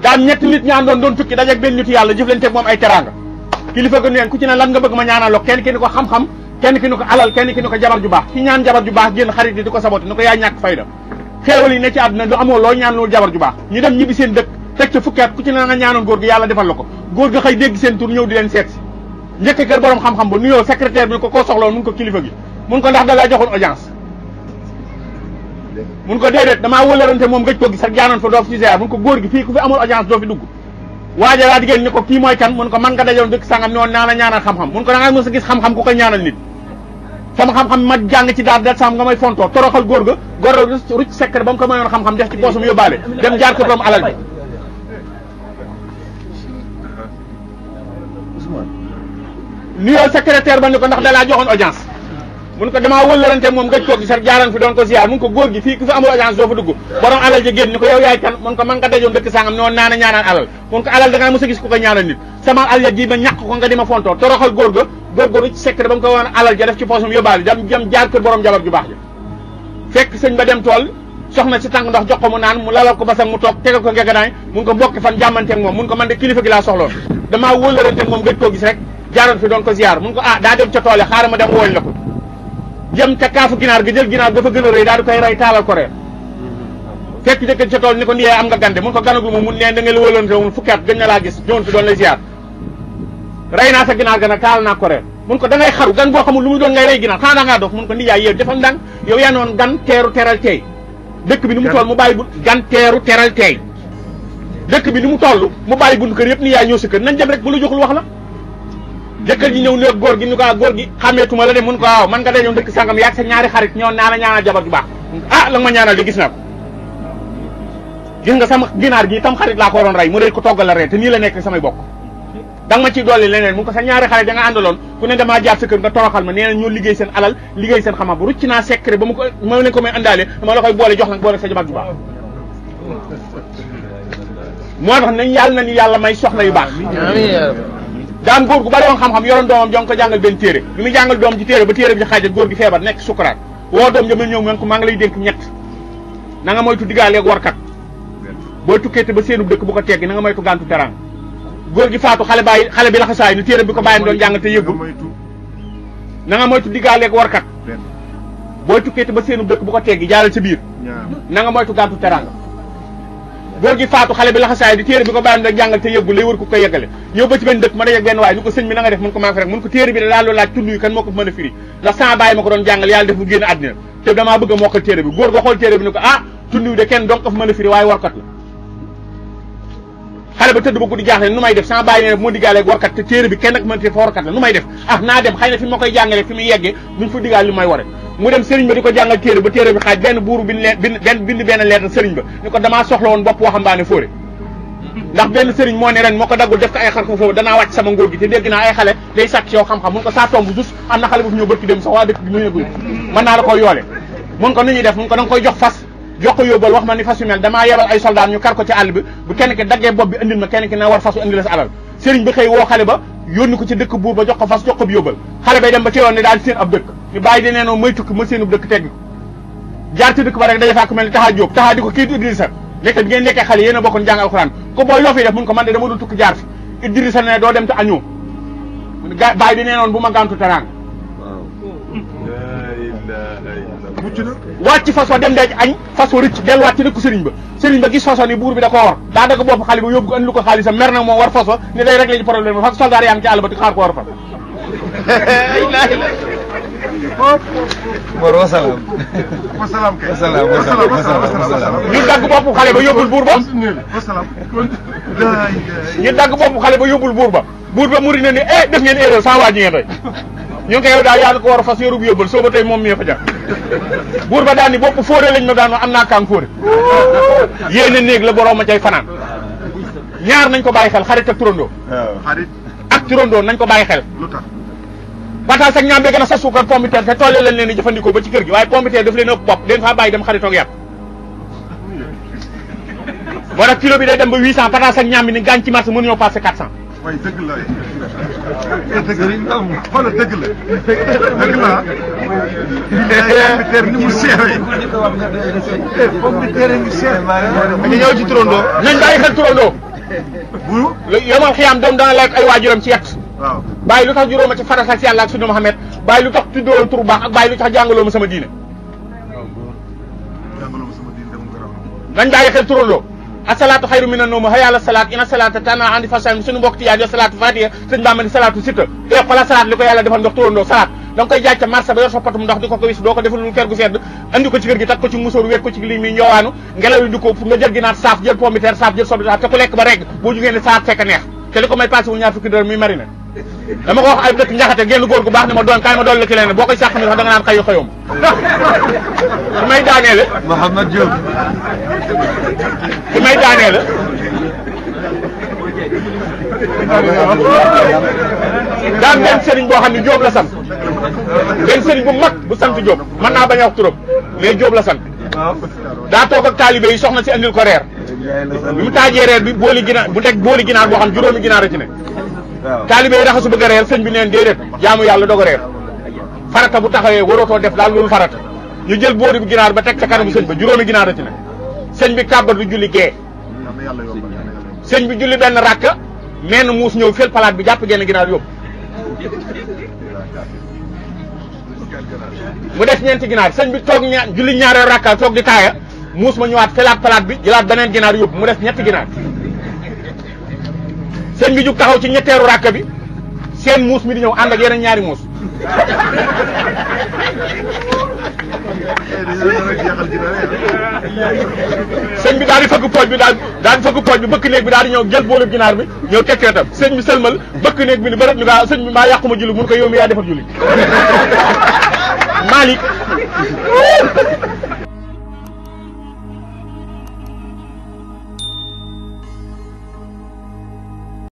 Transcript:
daan ñetti nit ñaan doon tukki dajeeg benn nitu yàlla jëflanteeg moom ay teraanga kilifa ko neen ku ci ne lan nga bëgg ma ñaanaloo kenn ki ni ko xam-xam kenn ki ni ko alal kenn ki ni ko jabar ju baax ki ñaan jabar ju baax génn xarit yi di ko saboté ni ko yaa ñàkk fayda xéewal yi ne ci àdduna du amoo loo ñaan loolu jabar ju baax ñu dem ñibbi seen dëkk teg ca fukki at ku ci ne nga ñaanoon góor gi yàlla defal la ko góor ga xëy dégg seen tur ñëw di leen seet si njëkk kër borom xam-xam ba nuyoo secrétaire bi ko koo soxloon mun ko kilifa gi mun ko ndax da laa joxoon audience mun ko déedéet damaa wëlarante moom gëj ko gis ak jaanoon fa doo fi ci ziar mun ko góor gi fii ku fi amul audience doo fi dugg waaja laa diggéen ni ko kii mooy kan mun ko man nga dajoon dëkk sangam noonu naa la ñaanal xam-xam mun ko da nga mës a gis xam-xam ku ko ñaanal nit sama xam-xam ma jàng ci daal del sam nga may fontoo toroxal góor ga góor ga rucc secret ba mu ko mayoon xam-xam def ci poosum yóbbaale dem jaar ko borom alal bi nuyoo secrétaire ba ni ko ndax da laa joxoon audience mun ko damaa wëllarante moom gëj koo gis rek jaaran fi doon ko ziar mun ko góor gi fii ku fi amul audience doo fa dugg borom alal ji génn ni ko yow yaay kan mun ko man nga dajoon dëkk sangam noonu naa na ñaanal alal mun ko alal da ngaa mos a gis ku ko ñaanal nit sama alal ji ma ñàkk ko nga di ma fontoo toroxal góor ga góor ga ci secret ba mu ko woon alal ja def ci poosum yóbbaale dem jaar kër borom jabar ju baax ja fekk sëñ ba dem tool soxna si tàng ndox jox ko mu naan mu lalal ko basang mu toog tegal ko ngeganaay mun ko mbokki fan jàmmanteeg moom mun ko man de kilifa gi laa soxloon damaa wëllarante moom gëj koo gis rek jaaroon fi doon ko ziar mun ko ah daa dem ca tool yi xaaral ma dem wooñ la ko jëm ca kaafu ginaar gi jël ginaar dafa gën a rëy daal di koy rey taalal ko reer fekk jëkkër ca tool ni ko ndiyee am nga gande mun ko ganagul moom mun neen da nga la wëlante mun fukki at gën na laa gis ñëwoon fi doon lay ziar rey naa sa ginaar ga nag taal naa ko reer mun ko da ngay xaru gan boo xamul lu mu doon ngay rey ginaar xanaa da ngaa dof mun ko ndiyaay yow defal ndànk yow yaa noon gan teeru teral teey dëkk bi ni mu toll mu bàyyi bu gan teeru teral teey dëkk bi ni mu toll mu bàyyi buntu kër yëpp ni yaay ñëw sa kër nañ dem rek bu la joxul wax la jëkkër ji ñëw néeg góor gi ni ko góor gi xàmmeetuma la de mun ko waaw man nga dañoon dëkk sangam yaag sa ñaari xarit ñëwoon naa la ñaanal jabar ju baax ah la nga ma ñaanal di gis naa ko gis nga sama ginaar gi tam xarit laa ko waroon rey mu rëy ko toggal la ree te nii la nekk samay bokk da nga ma ciy dolli leneen mun ko sa ñaari xarit da nga àndaloon ku ne damaa jaar sa kër nga toroxal ma nee na ñoo liggéey seen alal liggéey seen xam-xam bu rucc naa secret ba ma leen ko may àndaale dama la koy boole jox nag boole sa jabar ju baax moo tax nañ yàlla na ni yàlla may soxna yu baax daan góor gu bari woon xam-xam yoroon doomam jong ko jàngal benn téere bi muy jàngal doom ci téere ba téere bi ci xaajal góor gi feebar nekk sukuraat woo doom jëmal ñëw ngeen ko maa ngi lay dénk ñett na nga moytu diggaaleeg warkat boo tukkeete ba seenub dëkk bu ko teggi na nga moytu gàntu terang góor gi faatu xale bi laxasaay ni téere bi ko bàyyam doon jàng te yëgul na nga moytu diggaaleeg warkat boo tukkeete ba seenub dëkk bu ko teggi jaaral sa biir na nga moytu gàntu terang góor gi faatu xale bi laxasaay di téere bi ko bàyyam doon jàngal te yëgul lay wër ko koy yeggale ñëw ba ci benn dëkk ma dajeeg benn waay ñu ko sëñ bi na nga def mun ko maa ngi fi rek mun ko téere bi da daal loolu laaj tund yi kan moo ko mën a firi ndax sama bàyyi ma ko doon jàngal yàlla def mu génn àddina te damaa bëgg a mokkal téere bi góor ga xool téere bi ni ko ah tund yi de kenn donc ko fa mën a firi waaye warkat la xale ba tëdd ba guddi jaaxle nu may def sama bàyyi ne moo diggaaleeg warkat te téere bi kenn ak mën te fa warkat la nu may def ah naa dem xëy na fi ma koy jàngale fi muy yeggee duñ fa diggaal li may ware mu dem sëriñ ba di ko jàngal téere ba téere bi xaaj benn buuru bind benn lettre sëriñ ba ni ko damaa soxla woon bopp waxambaane fóore ndax benn sëriñ moo ne ren moo ko daggul def ko ay xar ko foofu danaa wàcc sama nguur gi te dégg naa ay xale day sàcc yow xam-xam mun ko saa tomb jus am na xale bu fi ñëw bërki dem sax waa dëkk bi ñu yëgul mën naa la koy yoole mun ko nu ñuy def mun ko da nga koy jox fas jox ko yóbbal wax ma ni fas yu mel damaa yebal ay soldat ñu kar ko ci àll bi bu kenn ki daggee bopp bi indil ma kenn ki na war fasu indi la sa alal sëriñ bi xëy woo xale ba yónni ko ci dëkk buur ba jox ko fas jox ko bi yóbbal xale bay dem ba teewoon ne daal seen ab dëkk ñu bàyyi di nee noonu may tukki ma seenub dëkk tegg ko jaar ci dëkk ba rek daje faa ku mel ni taxaa jóob taxaa di ko kii Idrissa nekk bi ngeen nekkee xale yéen a bokkoon jàng alxuraan ko booy loo fiy def mun ko man de dama dul tukki jaar fi Idrissa ne doo dem te añoo bàyyi di nee noonu bu ma gàntu terang wàcc fas wa dem deej añ fas wa rëcc delluwaat ci dëkku sëriñ ba gis fas wa ni buur bi da ko war daa dagg bopp xale ba yóbbu ko andi lu ko xaalisam mer nag moom war fas wa ni day réglé ci problème fas soldat yaa ngi ci àll ba di xaar ko war fas Mor wasalaam. wasalaam kay wasalaam. ñu dagg bopp xale ba yóbbul buur ba ñu dagg bopp xale ba yóbbul buur ba muri na ni def ngeen erreur sans waa ji ngeen rey ñu ngi koy yow daal yaa ko war a fas yorub yóbbal soo ba tey moom mi fa jar buur ba daan ni bopp fóore lañ ma daan am naa kaang fóore yéene néeg la borom ma cay fanaan ñaar nañ ko bàyyi xel xarit ak turandoo xarit ak turandoo nañ ko bàyyi xel lu tax pataas ak ñaam bee gën a sa suukar pompiteer te tolle lañ leen di jëfandikoo ba ci kër gi waaye pompiteer daf leen ëpp bopp den faa bàyyi dem xaritoog yàpp moo tax kilo bi day dem ba 800 pataas ak ñaam bi ni gaañ ci marché mënuñoo passé 400 waaye dëgg la dëgg la xoolal dëgg la dëgg la pompiteer ni mu seeree pompiteer ni seer dañu ñëw ci turandoo nañ bàyyi xel turandoo bu yomal xiyaam doom dana lekk ay waajuram ci yett waaw bàyyi lu tax juróoma ci farata ak si yàlla ak sunna Muhammad bàyyi lu tax tuddoo turu baax ak bàyyi lu tax jàngaloo ma sama diine jàngaloo ma sama diine dem ko raw nañ bàyyi xel turandoo asalaatu xayru mina nawm hayya ala salaat ina salaata tana andi fasam suñu mbokk tiyaan yo salaatu fatiha sëñ Bamba ni salaatu sitta te xoolal salaat li ko yàlla defal ndox turandoo salaat da nga koy jaaj ca marché ba yor sa potum ndox di ko wis doo ko defal lu kër gu sedd andi ko ci kër gi tak ko ci musóor wéet ko ci lii mi ñoowaanu ngelaw li di ko nga jël ginaar saaf jël pomme de terre saaf jël soble te ku lekk ba reg boo jugee ne salaat fekk neex te li ko may passé wu ñaar fukki dërëm muy marine dama ko wax ay dëkk njaxate génn góor gu baax ni ma doon kaay ma doon la ci leneen boo koy sàq mi sax da nga naan xëyu xëyoom su may daaneele Mouhamed Diop su may daaneele daan benn sëriñ boo xam ne Diop la sant benn sëriñ bu mag bu sant Diop mën naa bañ a wax turam mais Diop la sant daa toog ak taalibe yi soxna si andil ko reer bi mu taajee reer bi booli ginaar bu teg booli ginaar boo xam juróomi ginaar a ci ne taalibe yi raxasu bëgg a reer sëñ bi neen déedéet jaamu yàlla doog a reer farata bu taxawee warootoo def daal loolu farata ñu jël boori bu ginaar ba teg ca kanamu sëñ ba juróomi ginaar a ci ne sëñ bi kàbbar du julli gee sëñ bi julli benn rakka menn muus ñëw fel palaat bi jàpp genn ginaar yóbbu mu def ñeenti ginaar sëñ bi toog julli ñaareel rakka toog di taaya muus ma ñëwaat felaat palaat bi jëlaat beneen ginaar yóbbu mu def ñetti ginaar sëñ bi jug taxaw ci ñetteeru rakka bi seen muus mi di ñëw ànd ak yeneen ñaari muus sëñ bi daal di fëgg pooj bi daal di fëgg pooj bi bëkk néeg bi daal di ñëw jël boolu ginaar bi ñëw tekkee tam sëñ bi sëlmal bëkk néeg bi ni bërëb ñu gaa sëñ bi maa yàquma julli mun ko yow mi yaa defar julli Malick